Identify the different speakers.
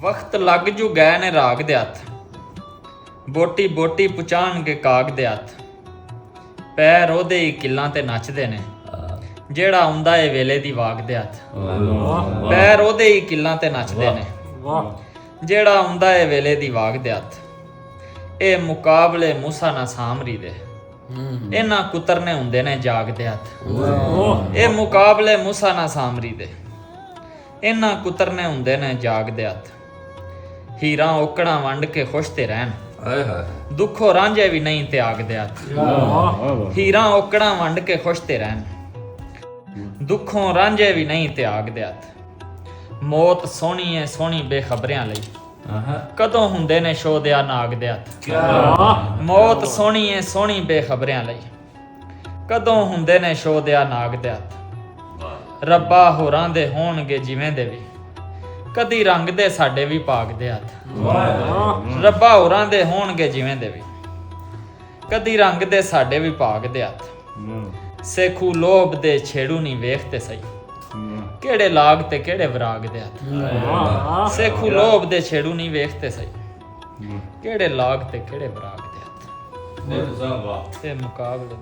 Speaker 1: ਵਕਤ ਲੱਗ ਜੂ ਗਏ ਨੇ ਰਾਗ ਦੇ ਹੱਥ, ਬੋਟੀ ਬੋਟੀ ਪੁਚਾਣਗੇ ਕਾਗ ਦੇ ਹੱਥ। ਪੈਰ ਉਹਦੇ ਹੀ ਕਿੱਲਾਂ ਤੇ ਨੱਚਦੇ ਨੇ, ਜਿਹੜਾ ਆਉਂਦਾ ਏ ਵੇਲੇ ਦੀ ਵਾਗ ਦੇ ਹੱਥ। ਪੈਰ ਉਹਦੇ ਹੀ ਕਿੱਲਾਂ ਤੇ ਨੱਚਦੇ ਨੇ, ਜਿਹੜਾ ਆਉਂਦਾ ਏ ਵੇਲੇ ਦੀ ਵਾਗ ਦੇ ਹੱਥ। ਇਹ ਮੁਕਾਬਲੇ ਮੂਸਾ ਨਾ ਸਾਮਰੀ ਦੇ, ਇਹਨਾਂ ਕੁਤਰਨੇ ਹੁੰਦੇ ਨੇ ਜਾਗਦੇ ਹੱਥ। ਇਹ ਮੁਕਾਬਲੇ ਮੂਸਾ ਨਾ ਸਾਮਰੀ ਦੇ, ਇਹਨਾਂ ਕੁਤਰਨੇ ਹੁੰਦੇ ਨੇ ਜਾਗਦੇ ਹੱਥ। ਹੀਰਾਂ ਔਕੜਾਂ ਵੰਡ ਕੇ ਖੁਸ਼ ਤੇ ਰਹਿਣ, ਦੁੱਖੋਂ ਰਾਂਝੇ ਵੀ ਨਹੀਂ ਤਿਆਗਦੇ ਹੱਥ। ਹੀਰਾਂ ਔਕੜਾਂ ਵੰਡ ਕੇ ਖੁਸ਼ ਤੇ ਰਹਿਣ, ਦੁੱਖੋਂ ਰਾਂਝੇ ਵੀ ਨਹੀਂ ਤਿਆਗਦੇ ਹੱਥ। ਮੌਤ ਸੋਹਣੀ ਏ ਸੋਹਣੀ ਬੇਖਬਰਿਆਂ ਲਈ, ਕਦੋਂ ਹੁੰਦੇ ਨੇ ਸ਼ੋਧਿਆ ਨਾਗ ਦੇ ਹੱਥ। ਮੌਤ ਸੋਹਣੀ ਏ ਸੋਹਣੀ ਬੇਖਬਰਿਆਂ ਲਈ, ਕਦੋਂ ਹੁੰਦੇ ਨੇ ਸ਼ੋਧਿਆ ਨਾਗ ਦੇ ਹੱਥ। ਰੱਬਾ ਹੋਰਾਂ ਦੇ ਹੋਣਗੇ ਜਿਵੇਂ ਦੇ ਵੀ, ਕਦੀ ਰੰਗ ਦੇ ਸਾਡੇ ਵੀ ਪਾਗ ਦੇ ਹੱਥ। ਰੱਬਾ ਹੋਰਾਂ ਦੇ ਹੋਣਗੇ ਜਿਵੇਂ ਦੇ ਵੀ, ਕਦੀ ਰੰਗ ਦੇ ਸਾਡੇ ਵੀ ਪਾਗ ਦੇ ਹੱਥ। ਸੇਖੂ ਲੋਭ ਦੇ ਛੇੜੂ ਨਹੀਂ ਵੇਖਦੇ ਸਹੀ, ਕਿਹੜੇ ਲਾਗ ਤੇ ਕਿਹੜੇ ਵਿਰਾਗ ਦੇ ਹੱਥ। ਸੇਖੂ ਲੋਭ ਦੇ ਛੇੜੂ ਨਹੀਂ ਵੇਖਦੇ ਸਹੀ, ਕਿਹੜੇ ਲਾਗ ਤੇ ਕਿਹੜੇ ਵਿਰਾਗ ਦੇ ਹੱਥ। ਇਹ ਮੁਕਾਬਲੇ